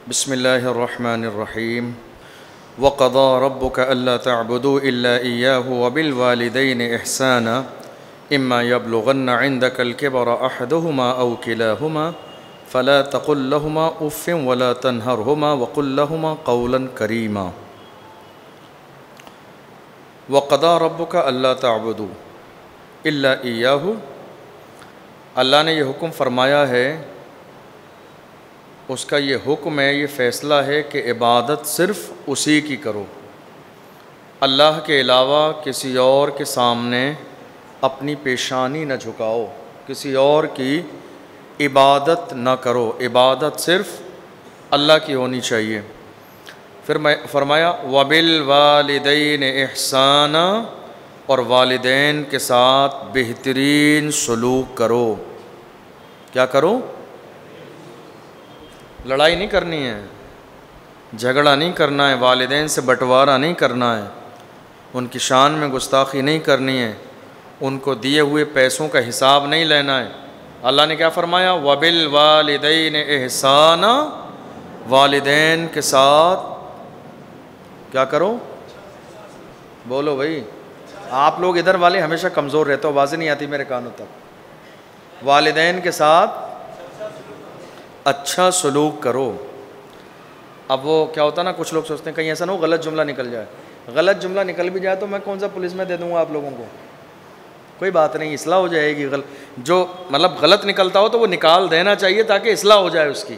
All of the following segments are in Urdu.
بسم اللہ الرحمن الرحیم وقضى ربك ألا تعبدوا إلا إياه وبالوالدين إحسانا إما يبلغن عندك الكبر أحدهما أو كلاهما فلا تقل لهما أف ولا تنهرهما وقل لهما قولا كريما وقضى ربك ألا تعبدوا إلا إياه اللہ نے یہ حکم فرمایا ہے، اس کا یہ حکم ہے، یہ فیصلہ ہے کہ عبادت صرف اسی کی کرو، اللہ کے علاوہ کسی اور کے سامنے اپنی پیشانی نہ جھکاؤ، کسی اور کی عبادت نہ کرو، عبادت صرف اللہ کی ہونی چاہیے۔ پھر فرمایا وَبِالْوَالِدَيْنِ إِحْسَانًا، اور والدین کے ساتھ بہترین سلوک کرو۔ کیا کرو؟ لڑائی نہیں کرنی ہے، جھگڑا نہیں کرنا ہے، والدین سے بٹوارا نہیں کرنا ہے، ان کی شان میں گستاخی نہیں کرنی ہے، ان کو دیے ہوئے پیسوں کا حساب نہیں لینا ہے۔ اللہ نے کیا فرمایا؟ وَبِالْوَالِدَيْنِ إِحْسَانًا، والدین کے ساتھ کیا کرو؟ بولو بھائی، آپ لوگ ادھر والے ہمیشہ کمزور رہتے ہو، آوازیں نہیں آتی میرے کانوں تک۔ والدین کے ساتھ اچھا سلوک کرو۔ اب وہ کیا ہوتا نا، کچھ لوگ سوچتے ہیں کہیں ایسا نہ ہو غلط جملہ نکل جائے، غلط جملہ نکل بھی جائے تو میں کون سا پولیس میں دے دوں گا آپ لوگوں کو؟ کوئی بات نہیں، اصلاح ہو جائے گی۔ جو مطلب غلط نکلتا ہو تو وہ نکال دینا چاہیے تاکہ اصلاح ہو جائے، اس کی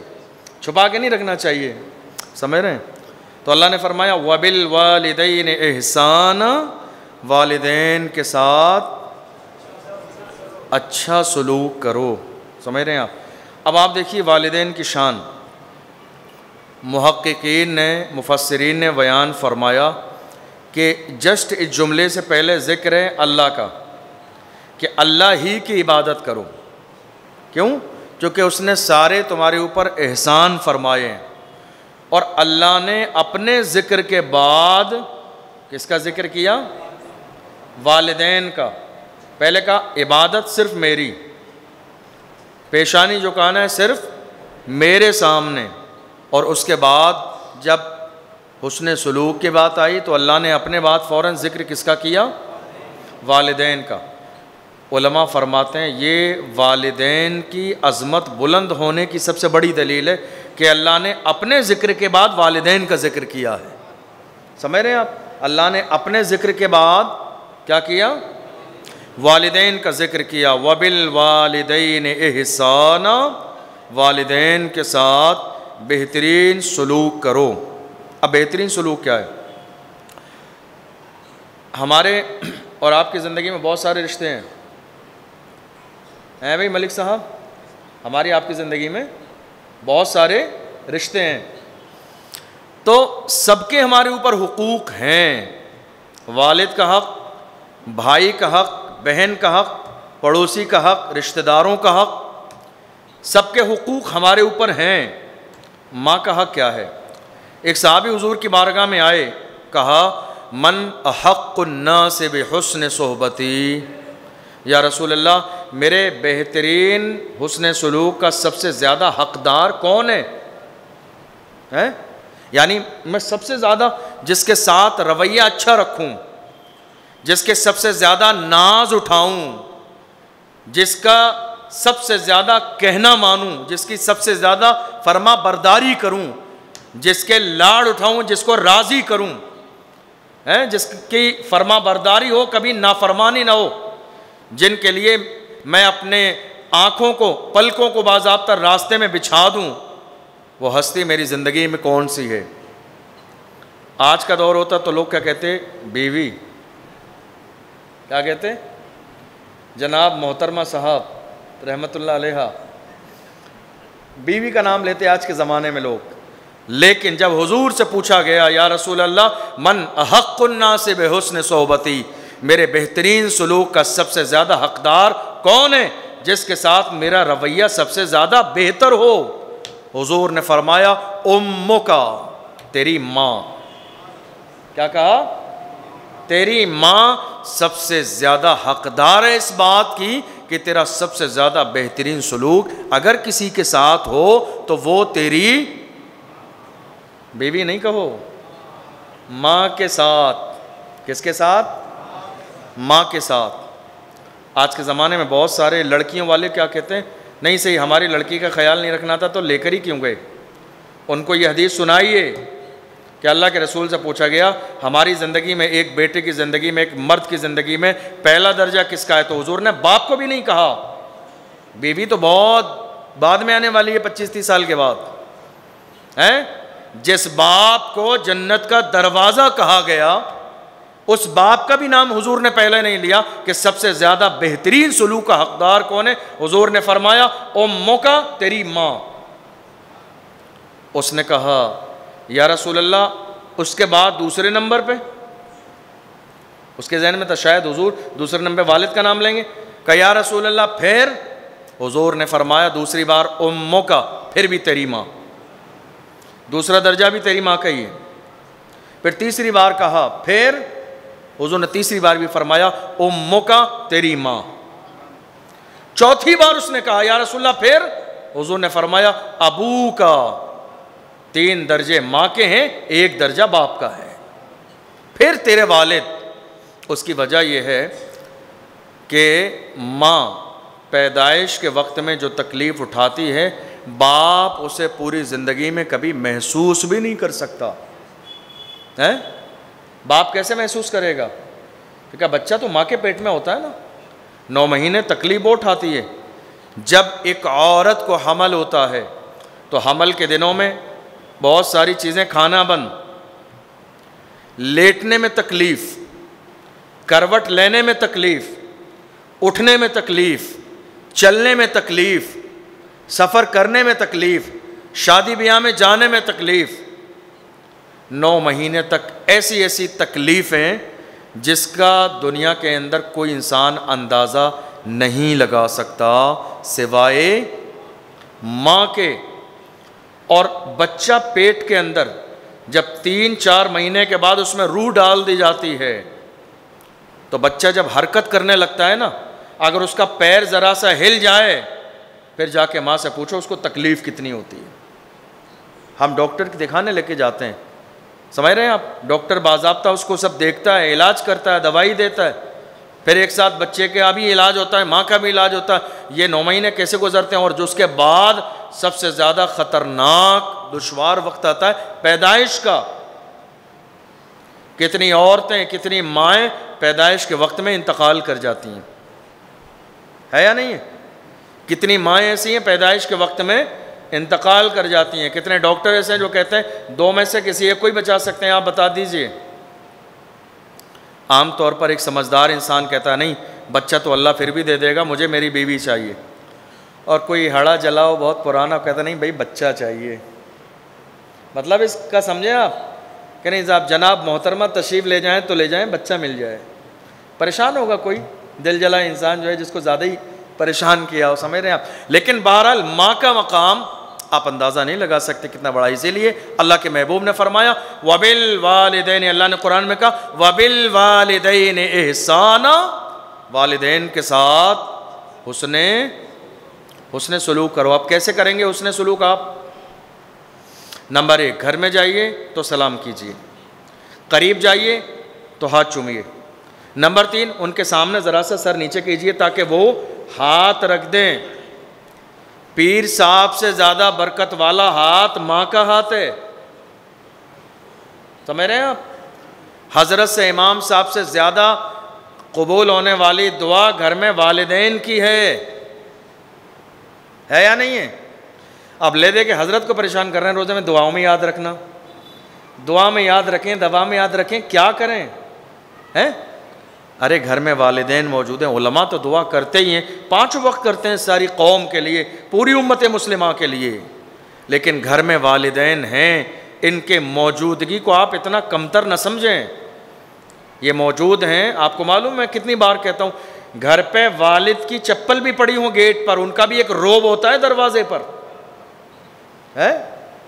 چھپا کے نہیں رکھنا چاہیے، سمجھ رہے ہیں؟ تو اللہ نے فرمایا وَبِالْوَالِدَيْنِ إِحْسَانًا، والدین کے ساتھ اچھا سلوک کرو، سمجھ رہے ہیں آپ؟ اب آپ دیکھیے والدین کی شان، محققین نے، مفسرین نے بیان فرمایا کہ جسٹ اس جملے سے پہلے ذکر ہے اللہ کا، کہ اللہ ہی کی عبادت کرو۔ کیوں؟ کیونکہ اس نے سارے تمہارے اوپر احسان فرمائے ہیں، اور اللہ نے اپنے ذکر کے بعد کس کا ذکر کیا؟ والدین کا۔ پہلے کہا عبادت صرف میری، پیشانی جھکانا ہے صرف میرے سامنے، اور اس کے بعد جب حسن سلوک کی بات آئی تو اللہ نے اپنے بعد فوراً ذکر کس کا کیا؟ والدین کا۔ علماء فرماتے ہیں یہ والدین کی عظمت بلند ہونے کی سب سے بڑی دلیل ہے کہ اللہ نے اپنے ذکر کے بعد والدین کا ذکر کیا ہے۔ سمجھ رہے ہیں آپ؟ اللہ نے اپنے ذکر کے بعد کیا کیا؟ والدین کا ذکر کیا۔ وَبِالْوَالِدَيْنِ إِحْسَانًا، والدین کے ساتھ بہترین سلوک کرو۔ اب بہترین سلوک کیا ہے؟ ہمارے اور آپ کی زندگی میں بہت سارے رشتے ہیں بھائی ملک صاحب، ہماری آپ کی زندگی میں بہت سارے رشتے ہیں، تو سب کے ہمارے اوپر حقوق ہیں۔ والد کا حق، بھائی کا حق، بہن کا حق، پڑوسی کا حق، رشتہ داروں کا حق، سب کے حقوق ہمارے اوپر ہیں۔ ماں کا حق کیا ہے؟ ایک صحابی حضور کی بارگاہ میں آئے، کہا من احق الناس بحسن صحبتی، یا رسول اللہ میرے بہترین حسن سلوک کا سب سے زیادہ حقدار کون ہے؟ یعنی میں سب سے زیادہ جس کے ساتھ رویہ اچھا رکھوں، جس کے سب سے زیادہ ناز اٹھاؤں، جس کا سب سے زیادہ کہنا مانوں، جس کی سب سے زیادہ فرما برداری کروں، جس کے لاڑ اٹھاؤں، جس کو راضی کروں، جس کی فرما برداری ہو، کبھی نافرمانی نہ ہو، جن کے لیے میں اپنے آنکھوں کو، پلکوں کو باضابطہ راستے میں بچھا دوں، وہ ہستی میری زندگی میں کون سی ہے؟ آج کا دور ہوتا تو لوگ کیا کہتے؟ بیوی۔ کیا کہتے؟ جناب محترمہ صاحب رحمت اللہ علیہ، بیوی کا نام لیتے آج کے زمانے میں لوگ۔ لیکن جب حضور سے پوچھا گیا یا رسول اللہ من احق الناس بحسن صحبتی، میرے بہترین سلوک کا سب سے زیادہ حقدار کون ہے، جس کے ساتھ میرا رویہ سب سے زیادہ بہتر ہو؟ حضور نے فرمایا امک، تیری ماں۔ کیا کہا؟ تیری ماں سب سے زیادہ حقدار ہے اس بات کی کہ تیرا سب سے زیادہ بہترین سلوک اگر کسی کے ساتھ ہو تو وہ تیری بیوی نہیں کہو، ماں کے ساتھ. کس کے ساتھ؟ ماں کے ساتھ. آج کے زمانے میں بہت سارے لڑکیوں والے کیا کہتے ہیں، نہیں صحیح ہماری لڑکی کا خیال نہیں رکھنا تھا تو لے کر ہی کیوں گئے. ان کو یہ حدیث سنائیے کہ اللہ کے رسول سے پوچھا گیا ہماری زندگی میں، ایک بیٹے کی زندگی میں، ایک مرد کی زندگی میں پہلا درجہ کس کا ہے؟ تو حضور نے باپ کو بھی نہیں کہا. بیوی تو بہت بعد میں آنے والی ہے، 25-30 سال کے بعد. جس باپ کو جنت کا دروازہ کہا گیا اس باپ کا بھی نام حضور نے پہلے نہیں لیا کہ سب سے زیادہ بہترین سلوک کا حقدار کون ہے. حضور نے فرمایا امک، تیری ماں. اس نے کہا یا رسول اللہ اس کے بعد دوسرے نمبر پہ؟ اس کے ذہن میں تھا شاید حضور دوسرے نمبر پہ والد کا نام لیں گے. کہا یا رسول اللہ پھر؟ حضور نے فرمایا دوسری بار امک، پھر بھی تیری ماں. دوسرا درجہ بھی تیری ماں کا ہی ہے. پھر تیسری بار کہا، پھر حضور نے تیسری بار بھی فرمایا امک، تیری ماں. چوتھی بار اس نے کہا یا رسول اللہ پھر؟ حضور نے فرمایا ابو کا. 3 درجے ماں کے ہیں، 1 درجہ باپ کا ہے. پھر تیرے والد. اس کی وجہ یہ ہے کہ ماں پیدائش کے وقت میں جو تکلیف اٹھاتی ہے باپ اسے پوری زندگی میں کبھی محسوس بھی نہیں کر سکتا. باپ کیسے محسوس کرے گا؟ کیونکہ بچہ تو ماں کے پیٹ میں ہوتا ہے نا، 9 مہینے تکلیف بہت اٹھاتی ہے. جب ایک عورت کو حمل ہوتا ہے تو حمل کے دنوں میں بہت ساری چیزیں کھانا بند، لیٹنے میں تکلیف، کروٹ لینے میں تکلیف، اٹھنے میں تکلیف، چلنے میں تکلیف، سفر کرنے میں تکلیف، شادی بیاہ میں جانے میں تکلیف. 9 مہینے تک ایسی ایسی تکلیفیں جس کا دنیا کے اندر کوئی انسان اندازہ نہیں لگا سکتا سوائے ماں کے. اور بچہ پیٹ کے اندر جب 3-4 مہینے کے بعد اس میں روح ڈال دی جاتی ہے تو بچہ جب حرکت کرنے لگتا ہے نا، اگر اس کا پیر ذرا سا ہل جائے پھر جا کے ماں سے پوچھو اس کو تکلیف کتنی ہوتی ہے. ہم ڈاکٹر کے دکھانے لے کے جاتے ہیں، سمجھ رہے ہیں آپ؟ ڈاکٹر باضابطہ اس کو سب دیکھتا ہے، علاج کرتا ہے، دوائی دیتا ہے. پھر ایک ساتھ بچے کے بھی علاج ہوتا ہے، ماں کا بھی علاج ہوتا ہے. یہ 9 مہینے کیسے گزرتے ہیں؟ اور جو اس کے بعد سب سے زیادہ خطرناک دشوار وقت آتا ہے پیدائش کا. کتنی عورتیں، کتنی مائیں پیدائش کے وقت میں انتقال کر جاتی ہیں، ہے یا نہیں ہے؟ کتنی مائیں ایسی ہیں پیدائش کے وقت میں انتقال کر جاتی ہیں. کتنے ڈاکٹر ایسے ہیں جو کہتے ہیں 2 میں سے کسی ایک کو ہی بچا سکتے ہیں، آپ بتا دیجئے. عام طور پر ایک سمجھدار انسان کہتا ہے نہیں بچہ تو اللہ پھر بھی دے دے گا، مجھے میری بیوی چاہیے. اور کوئی ہڑا جلاؤ بہت پرانا کہتا نہیں بھائی بچہ چاہیے. مطلب اس کا سمجھیں آپ کہ نہیں صاحب جناب محترمہ تشریف لے جائیں تو لے جائیں، بچہ مل جائے. پریشان ہوگا کوئی دل جلا انسان جو ہے جس کو زیادہ ہی پریشان کیا ہو، سمجھ رہے ہیں آپ. لیکن بہرحال ماں کا مقام آپ اندازہ نہیں لگا سکتے کتنا بڑا. اسی لیے اللہ کے محبوب نے فرمایا وَبِالْوَالِدَيْنِ، اللہ نے قرآن میں کہا وَبِالْوَالِدَيْنِ احسانا، والدین کے ساتھ حسن سلوک کرو. آپ کیسے کریں گے حسن سلوک؟ آپ نمبر 1 گھر میں جائیے تو سلام کیجیے، قریب جائیے تو ہاتھ چومیے. نمبر 3 ان کے سامنے ذرا سا سر نیچے کیجیے تاکہ وہ ہاتھ رکھ دیں. پیر صاحب سے زیادہ برکت والا ہاتھ ماں کا ہاتھ ہے، سمجھ رہے ہیں آپ؟ حضرت سے امام صاحب سے زیادہ قبول ہونے والی دعا گھر میں والدین کی ہے یا نہیں ہے؟ اب لے دے کہ حضرت کو پریشان کر رہے ہیں روزے میں، دعاؤں میں یاد رکھنا، دعا میں یاد رکھیں، دوا میں یاد رکھیں، کیا کریں؟ ارے گھر میں والدین موجود ہیں، علماء تو دعا کرتے ہی ہیں، 5 وقت کرتے ہیں ساری قوم کے لیے، پوری امت مسلمہ کے لیے. لیکن گھر میں والدین ہیں، ان کے موجودگی کو آپ اتنا کمتر نہ سمجھیں. یہ موجود ہیں. آپ کو معلوم ہے کتنی بار کہتا ہوں گھر پہ والد کی چپل بھی پڑی ہوں گیٹ پر، ان کا بھی ایک روب ہوتا ہے دروازے پر،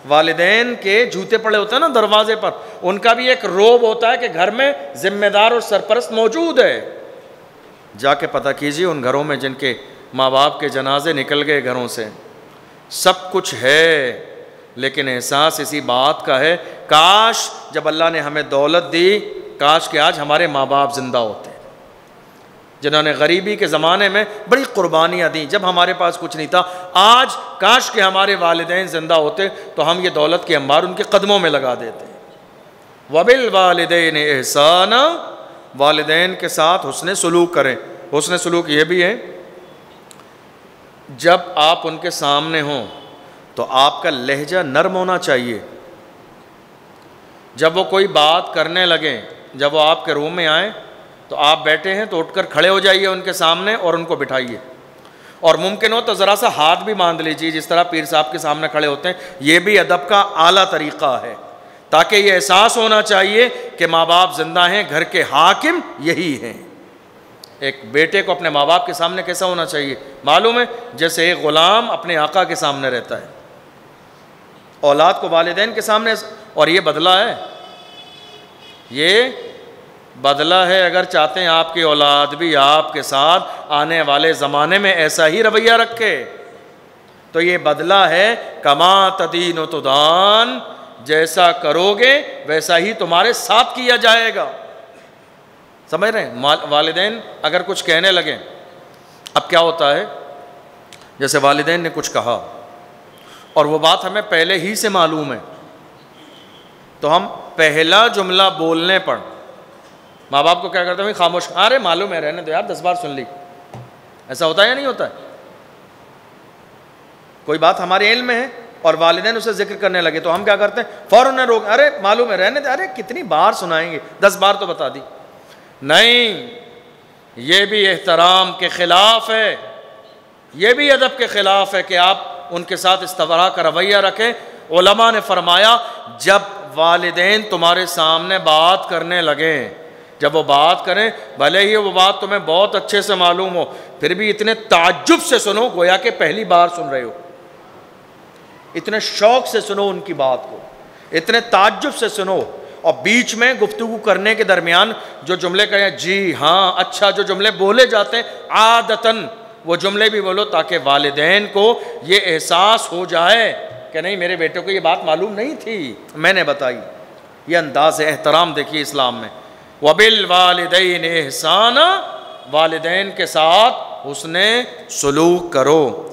والدین کے جوتے پڑے ہوتے ہیں نا دروازے پر، ان کا بھی ایک روب ہوتا ہے کہ گھر میں ذمہ دار اور سرپرست موجود ہے. جا کے پتہ کیجیے ان گھروں میں جن کے ماں باپ کے جنازے نکل گئے گھروں سے، سب کچھ ہے لیکن احساس اسی بات کا ہے کاش جب اللہ نے ہمیں دولت دی کاش کہ آج ہمارے ماں باپ زندہ ہوتے، جنہوں نے غریبی کے زمانے میں بڑی قربانیاں دیں جب ہمارے پاس کچھ نہیں تھا. آج کاش کہ ہمارے والدین زندہ ہوتے تو ہم یہ دولت کے انبار ان کے قدموں میں لگا دیتے. وَبِالْوَالِدَيْنِ إِحْسَانًا، والدین کے ساتھ حسن سلوک کریں. حسن سلوک یہ بھی ہے جب آپ ان کے سامنے ہوں تو آپ کا لہجہ نرم ہونا چاہیے. جب وہ کوئی بات کرنے لگیں، جب وہ آپ کے روم میں آئیں تو آپ بیٹھے ہیں تو اٹھ کر کھڑے ہو جائیے ان کے سامنے اور ان کو بٹھائیے، اور ممکن ہو تو ذرا سا ہاتھ بھی باندھ لیجیے جس طرح پیر صاحب کے سامنے کھڑے ہوتے ہیں. یہ بھی ادب کا اعلیٰ طریقہ ہے تاکہ یہ احساس ہونا چاہیے کہ ماں باپ زندہ ہیں، گھر کے حاکم یہی ہیں. ایک بیٹے کو اپنے ماں باپ کے سامنے کیسا ہونا چاہیے معلوم ہے؟ جیسے ایک غلام اپنے آقا کے سامنے رہتا ہے، اولاد کو والدین کے سامنے. اور یہ بدلہ ہے، یہ بدلہ ہے. اگر چاہتے ہیں آپ کی اولاد بھی آپ کے ساتھ آنے والے زمانے میں ایسا ہی رویہ رکھے تو یہ بدلہ ہے. کما تدین و تدان، جیسا کرو گے ویسا ہی تمہارے ساتھ کیا جائے گا. سمجھ رہے ہیں؟ والدین اگر کچھ کہنے لگیں، اب کیا ہوتا ہے جیسے والدین نے کچھ کہا اور وہ بات ہمیں پہلے ہی سے معلوم ہے تو ہم پہلا جملہ بولنے پر ماں باپ کو کیا کرتے ہیں؟ خاموش. ارے معلوم ہے، رہنے دو یار، 10 بار سن لی. ایسا ہوتا ہے یا نہیں ہوتا ہے؟ کوئی بات ہمارے علم میں ہے اور والدین اسے ذکر کرنے لگے تو ہم کیا کرتے ہیں؟ فوراً روک، ارے معلوم ہے، رہنے دے، ارے کتنی بار سنائیں گے، 10 بار تو بتا دی. نہیں، یہ بھی احترام کے خلاف ہے، یہ بھی ادب کے خلاف ہے کہ آپ ان کے ساتھ اس طرح کا رویہ رکھیں. علماء نے فرمایا جب والدین تمہارے سامنے بات کرنے لگیں، جب وہ بات کریں، بھلے ہی وہ بات تمہیں بہت اچھے سے معلوم ہو، پھر بھی اتنے تعجب سے سنو گویا کہ پہلی بار سن رہے ہو. اتنے شوق سے سنو ان کی بات کو، اتنے تعجب سے سنو. اور بیچ میں گفتگو کرنے کے درمیان جو جملے کہیں جی ہاں اچھا، جو جملے بولے جاتے ہیں عادتاً وہ جملے بھی بولو تاکہ والدین کو یہ احساس ہو جائے کہ نہیں میرے بیٹے کو یہ بات معلوم نہیں تھی، میں نے بتائی. یہ انداز احترام دیکھیے اسلام میں. وَبِالْوَالِدَيْنِ إِحْسَانًا، والدین کے ساتھ حسن سلوک کرو.